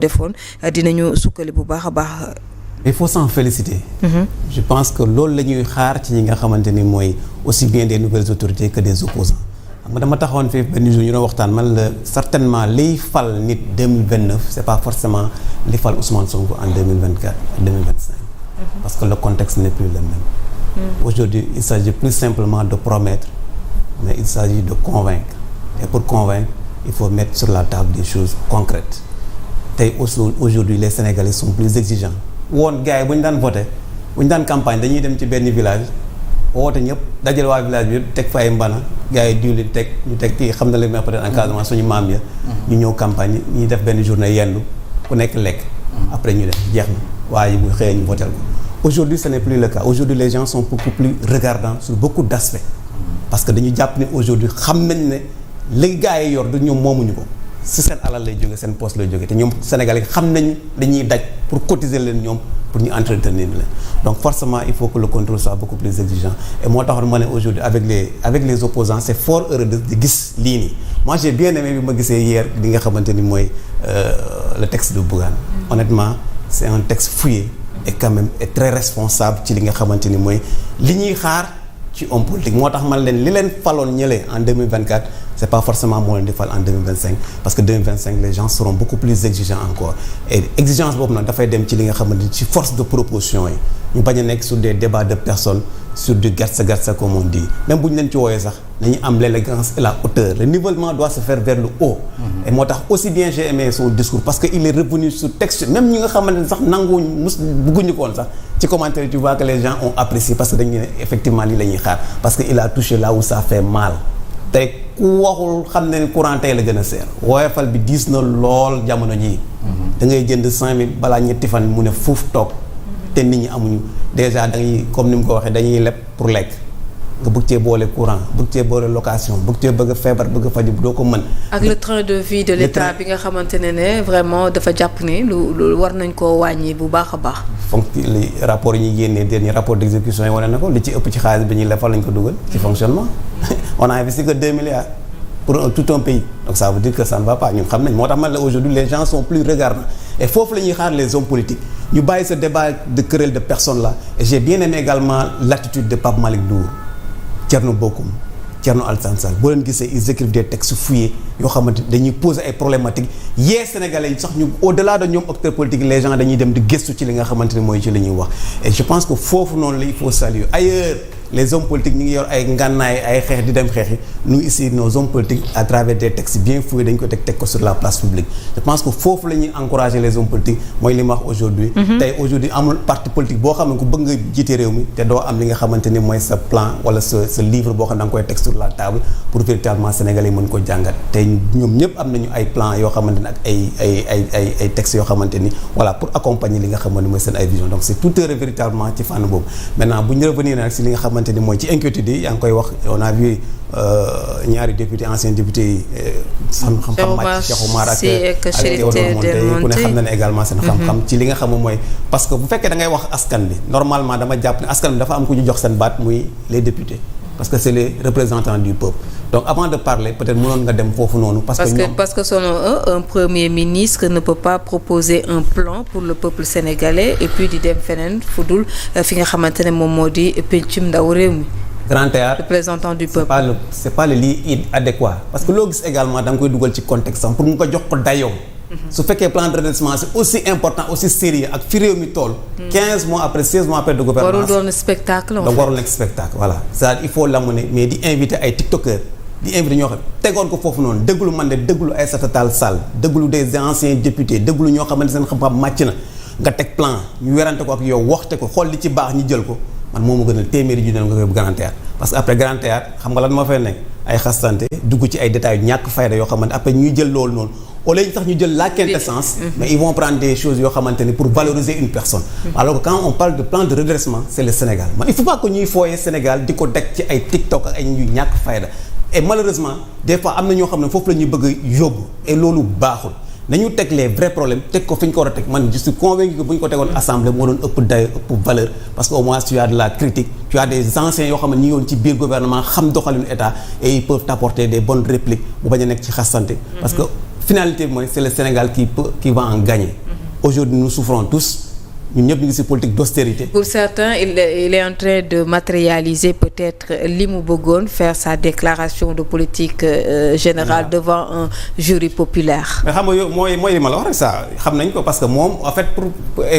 defoon dinañu sukkali bu baax a baax. il faut s'en féliciter. Je pense que loolu la ñuy xaar ci ñi nga xamante ni mooy aussi bien des nouvelles autorités que des opposants xam nga dama taxawoon fii benn jour ñu doon waxtaan man la certainement liy fal nit 2029 c'est pas forcément li fal Ousmane Sonko en 2024 et 2025. Parce que le contexte n'est plus le même. Aujourd'hui il s'agit plus simplement de promettre mais il s'agit de convaincre et pour convaincre il faut mettre sur la table des choses concrètes tey aujourd'hui les Sénégalais sont plus exigeants woon gars yi bu ñu daan voté bu ñu daan campagne dañuy dem ci benn village woote ñëpp dajale waa village bi teg fa ay mbana gars yi diwlin teg ñu teg kii xam na la mais peut-être encadrement suñu maam ya ñu ñëw campagne ñuy def benn journée yendu ku nekk lekk après ñu def jeex na waaye bu xëyee ñu votel ko aujourd'hui ce n'est plus le cas aujourd'hui les gens sont beaucoup plus regardants sur beaucoup d'aspects parce que dañu jàpp ne aujourd'hui xam nañ ne li gars yi yor du ñoom moomuñu ko si seen alal lay jóge seen poste lay jóge te ñoom Sénégalais xam nañ dañuy daj pour cotiser leen ñoom pour ñu entretenir leen donc forcément il faut que le contrôle soit beaucoup plus exigeant et moo taxoon ma ne aujourd'hui avec les opposants c'est fort heureux de gis lii nii moi j'ai bien aimé bi ma gisee hier li nga xamante ni mooy le texte de Bougane honnêtement c'est un texte fouillé et quand même est très responsable ci li nga xamante ni mooy li ñuy xaar ci homme politique moo tax man leen li leen faloon ñële en 2024 c'est pas forcément moo leen di fal en 2025 parce que 2025 les gens seront beaucoup plus exigeants encore et exigence boobu nag dafay dem ci li nga xamante ni ci force de proposition yi ñu bañ a nekk sur des débats de personnes sur du gatsa comme on dit même bu ñu leen ci wooyee sax nañu am l'élégance et la hauteur le nivellement doit se faire vers le haut et moo tax aussi bien j'ai aimé son discours parce que il est revenu sur texte même ñi nga xamante ne sax nanguwuñ bugguñu ko woon sax ci commentaire tu vois que les gens ont apprécié parce que dañu ne effectivement lii la ñuy xaar parce que il a touché là où ça fait mal tey ku waxul xam ne courant tey la gën a seer woyofal bi diis na lool jamono jii da ngay jënd 5000 balaa ñetti fan mu ne fuuf toog te nit ñi amuñu déjà dañuy comme ni mu ko waxee dañuy leb pour lekk nga bëgg cee boole courant bëgg cee boole location bëgg cee bëgg a feebar bëgg a faju doo ko mën. ak le train de vie de l'État bi nga xamante ne vraiment dafa jàpp ne lu war nañ koo wàññi bu baax a baax. li rapport yi ñuy génnee dernier rapport d'exécution yi wane na ko li ci ëpp ci xaalis bi ñuy lefal lañ ko dugal ci fonctionnement on a investi que 2 milliards pour tout un pays donc ça veut dire que ça ne va pas ñun xam nañ moo tax man la aujourd'hui les gens sont plus regardants et foofu la ñuy xaar les hommes politiques ñu bàyyi ce débat de querelle de personnes là et j'ai bien aimé également l'attitude de Pape Malick Ndour Thierno Bocoum Thierno Alassane Sall boo leen gisee ils écrivent des textes fouillés yoo xamante dañuy poser ay problématiques yee Sénégalais yi sax ñu au-delà de ñoom acteurs politiques les gens dañuy dem di gëstu ci li nga xamante ne mooy ci li ñuy wax et je pense que foofu noonu la il faut saluer ailleurs les hommes politiques ñu ngi yor ay ngànnaay ay xeex di dem xeexi nous ici nos hommes politiques à travers des textes bien fouillés dañ ko teg ko sur la place publique je pense que foofu la ñuy encourager les hommes politiques mooy li ma wax aujourd'hui tey aujourd'hui amul parti politique boo xam ne ku bëgg nga jiite réew mi te doo am li nga xamante ni mooy sa plan wala sa livre boo xam ne da nga koy teg sur la table pour véritablement Sénégalais yi mën ko jàngat tey ñoom ñëpp am nañu ay plan yoo xamante ne ak ay textes yoo xamante ni voilà pour accompagner li nga xamante ni mooy seen ay vision donc c'est tout heureux véritablement ci fànn boobu maintenant bu ñu revenir nag si li nga xamante ni mooy ci inquiétude yi yaa ngi koy wax on a vu ñaari député anciens députés yi xam-xam màcc Cheikh Oumar ak Théodore Monteil ku ne xam na ne également seen xam-xam ci li nga xam mooy parce que bu fekkee da ngay wax askan bi normalement dama jàpp ne askan bi dafa am ku ñu jox seen baat muy les députés parce que c'est les représentants du peuple donc avant de parler peut-être mënoon nga dem foofu noonu parce que selon eux un premier ministre ne peut pas proposer un plan pour le peuple sénégalais et puis di dem feneen fu dul fi nga xamante ne moom moo di pencum ndaw réew mi grand théâtre représentant du peuple c'est pas le lieu adéquat parce que loo gis également da nga koy dugal ci contexte am pour mu ko jox ko dayoo su fekkee plan de redressement c'est aussi important aussi sérieux ak fi réew mi toll 15 mois après 16 mois après de gouvernance warul doon spectacle donc warul nekk spectacle voilà c'est-à-dire il faut l'amener mais di inviter ay tiktokers di inviter ñoo xam tegoon ko foofu noonu déglu man de déglu Aïssata Tall Sall déglu des anciens députés déglu ñoo xamante seen xam-xam màcc na nga teg plan ñu werante ko ak yow waxte ko xool li ci baax ñu jël ko man moo ma gënal téeméeri ju ne nga koy grand théâtre parce que après grand théâtre xam nga lan moo fay nekk ay xastante dugg ci ay détails ñàkk fayda yoo xamante après ñuy jël loolu noonu au lieu sax ñu jël la quintessence mais ils vont prendre des choses yoo xamante ni pour valoriser une personne alors que quand on parle de plan de redressement c'est le Sénégal man il faut pas que ñuy fooyee Sénégal di ko teg ci ay TikTok ak ay ñuy ñàkk fayda et malheureusement des fois am na ñoo xam ne foofu la ñuy bëgg a yóbbu et loolu baaxul nañu teg les vrais problèmes teg ko fi ñu ko war a teg man je suis convaincu que bu ñu ko tegoon assemblée moo doon ëpp dayo ëpp valeur parce que au moins tu as de la critique tu as des anciens yoo xam ne ñi ngi woon ci biir gouvernement xam doxalinu état et ils peuvent t'apporter des bonnes répliques bu bañ a nekk ci xasante parce que finalité bi mooy c'est le Sénégal qui va en gagner. Aujourd'hui nous souffrons tous. ñun ñëpp ñu ngi ci politique d'austérité. Pour certains il est en train de matérialiser peut-être li mu bëggoon faire sa déclaration de politique générale devant un jury populaire. mais xam nga yow mooy li ma la wax rek ça xam nañ ko parce que moom en fait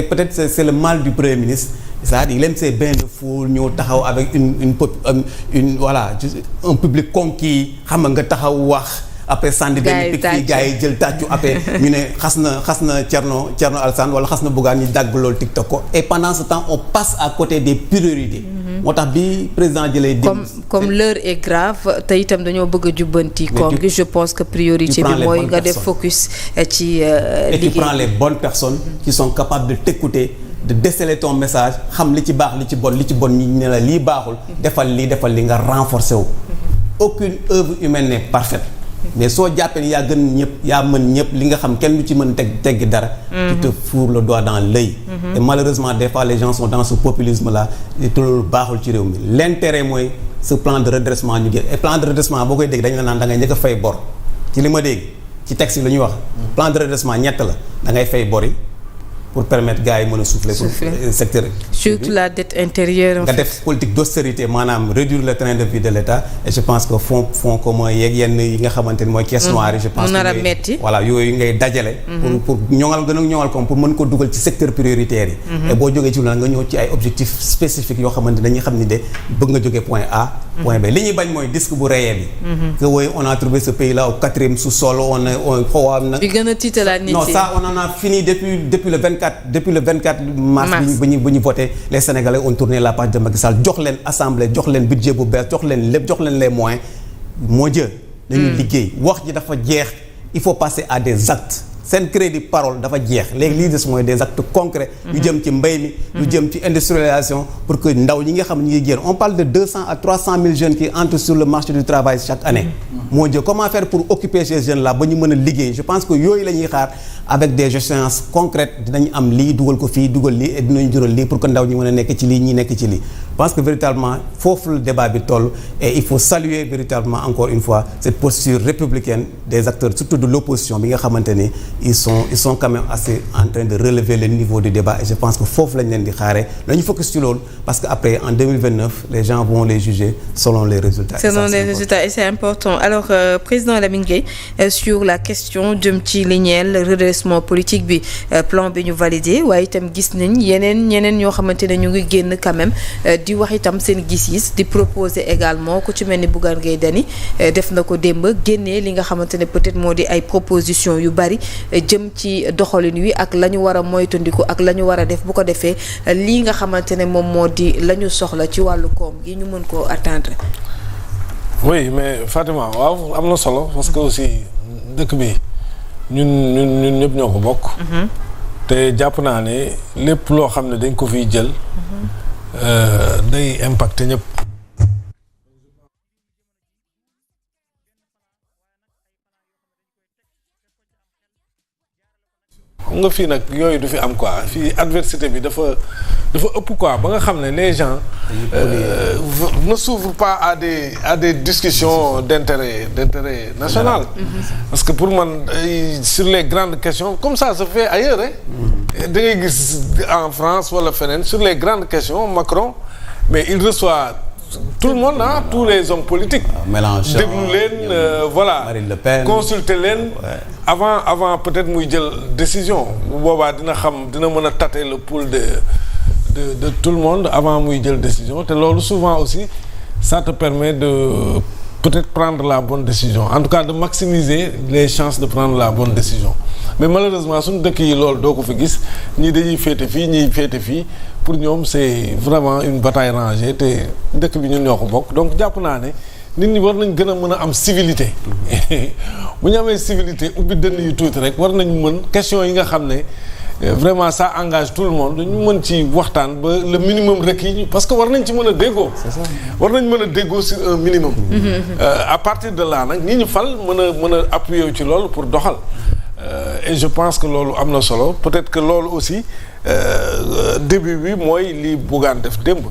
peut-être c'est le mal du premier ministre c'est-à-dire il aime ces bains de foule ñëw taxaw avec une voilà un public conquis xam nga taxaw wax. après sànni benn picc fii gars yi jël tàccu après ñu ne xas na Thierno Alassane wala xas na Bougane ñu dagg loolu TikTok ko et pendant ce temps on passe à côté des priorités. moo tax bi président jëlee. comme l'heure est grave te itam dañoo bëgg a jubbanti. koom gi je pense que priorité bi mooy nga def focus ci liggéey. et tu prends les bonnes personnes. qui sont capables de t'écouter de déceler ton message xam li ci baax li ci bon ñi ne la lii baaxul. defal li nga renforcer wu. aucune œuvre humaine n'est parfaite. mais soo jàppee ni yaa gën ñëpp yaa mën ñëpp li nga xam kenn du ci mën teggi dara. tu te fourres le doigt dans l'œil. Et malheureusement des fois les gens sont dans ce populisme là te loolu baaxul ci réew mi l'intérêt mooy ce plan de redressement ñu génn et plan de redressement boo koy dégg dañu la naan da ngay njëkk a fay bor ci li ma dégg ci texte yi la ñuy wax. plan de redressement ñett la da ngay fay bor yi pour permettre gars yi mën a souffler pour secteur surtout la dette intérieure nga def politique d'austérité maanaam réduire le train de vie de l'État et je pense que fonds commun yeeg yenn yi nga xamante ni mooy caisse noire yi je pense que voilà yooyu ngay dajale pour ñoŋal gën a ñoŋal comme pour mën ko dugal ci secteur prioritaire yi et boo jógee ci lu nga ñëw ci ay objectifs spécifiques yoo xamante dañuy xam ni de bëgg nga jógee point A point B li ñuy bañ mooy disque bu rayé bi que woy on a trouvé ce pays là au 4e sous-sol on xawaam na non ça on en a fini depuis le 24 mars ba ñu voté les Sénégalais ont tourné la page de Macky Sall jox leen assemblée jox leen budget bu bees jox leen lépp jox leen les moyens moo jë nañu liggéey wax ji dafa jeex il faut passer à des actes seen crédit parole dafa jeex léegi lii des mooy des actes concrets yu jëm ci mbay mi yu jëm ci industrialisation pour que ndaw ñi nga xam ne ñu ngi génn on parle de 200 à 300 000 jeunes qui entrent sur le marché du travail chaque année moo jë comment faire pour occuper ces jeunes là ba ñu mën a liggéey je pense que yooyu la ñuy xaar avec des échéances concrètes dinañ am lii dugal ko fii dugal lii et dinañ jural lii pour que ndaw ñi mën a nekk ci lii ñi nekk ci lii je pense que véritablement foofu le débat bi toll et il faut saluer véritablement encore une fois cette posture républicaine des acteurs surtout de l'opposition bi nga xamante ni ils sont quand même assez en train de relever le niveau du débat et je pense que foofu lañ leen di xaaree lañu focus ci loolu parce que après en 2029 les gens vont les juger selon les résultats. Selon les résultats et c'est important alors président Lamine Gueye sur la question jëm ci li ñeel redressement politique bi plan bi ñu validé waaye itam gis nañ ñeneen ñoo xamante ne ñu ngi génn quand même di wax itam seen gis-gis di proposer également ku ci mel ni Bougane Gueye Dany def na ko démb génnee li nga xamante ne peut-être moo di ay propositions yu bari jëm ci doxalin wi ak la ñu war a moytandiku ak la ñu war a def bu ko defee lii nga xamante ne moom moo di la ñu soxla ci wàllu koom gi ñu mën koo atteindre. oui mais Fatima waaw am na solo parce que aussi dëkk bi ñun ñëpp ñoo ko bokk. te jàpp naa ne lépp loo xam ne dañ ko fiy jël. day impacter ñëpp. xam nga fii nag yooyu du fi am quoi fii adversité bi dafa ëpp quoi ba nga xam ne les gens ne s'ouvrent pas à des discussions d'intérêt national. Parce que pour man sur les grandes questions comme ça se fait ailleurs da ngay gis en France wala feneen sur les grandes questions Macron mais il reçoit tout le monde tous les hommes politiques. Mélenchon déglu leen voilà Marine Le Pen consulter leen. avant peut-être muy jël décision bu boobaa dina mën a tâter le pouls de tout le monde avant muy jël décision te loolu souvent aussi ça te permet de peut-être prendre la bonne décision en tout cas de maximiser les chances de prendre la bonne décision mais malheureusement suñu dëkk yi loolu doo ko fi gis ñii dañuy féete fii ñii féete fii pour ñoom c'est vraiment une bataille rangée te dëkk bi ñun ñoo ko bokk donc jàpp naa ne nit ñi war nañ gën a mën a am civilité bu ñu amee civilité ubbi dënn yu tuuti rek war nañ mën question yi nga xam ne vraiment ça engage tout le monde ñu mën ci waxtaan ba le minimum requis parce que war nañ ci mën a déggoo. war nañ mën a déggoo sur un minimum. À partir de là nag ñi ñu fal mën a appuyer ci loolu pour doxal. Et je pense que loolu am na solo peut-être que loolu aussi début bi mooy li Bougane def démb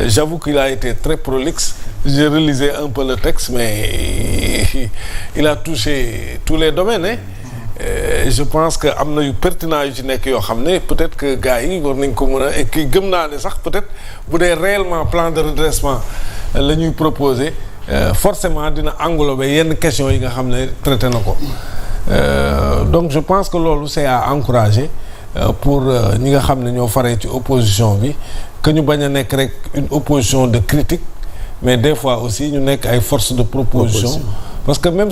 j'avoue qu'il a été très prolixe j'ai relisé un peu le texte mais il a touché tous les domaines je pense que am na yu pertinent yu ci nekk yoo xam ne peut-être que gars yi war nañ ko mën a et que gëm naa ne sax peut-être bu dee réellement plan de redressement la ñuy proposer forcément dina englober yenn questions yi nga xam ne traité na ko donc je pense que loolu c'est à encourager pour ñi nga xam ne ñoo faree ci opposition bi que ñu bañ a nekk rek une opposition de critique mais des fois aussi ñu nekk ay force de proposition parce que même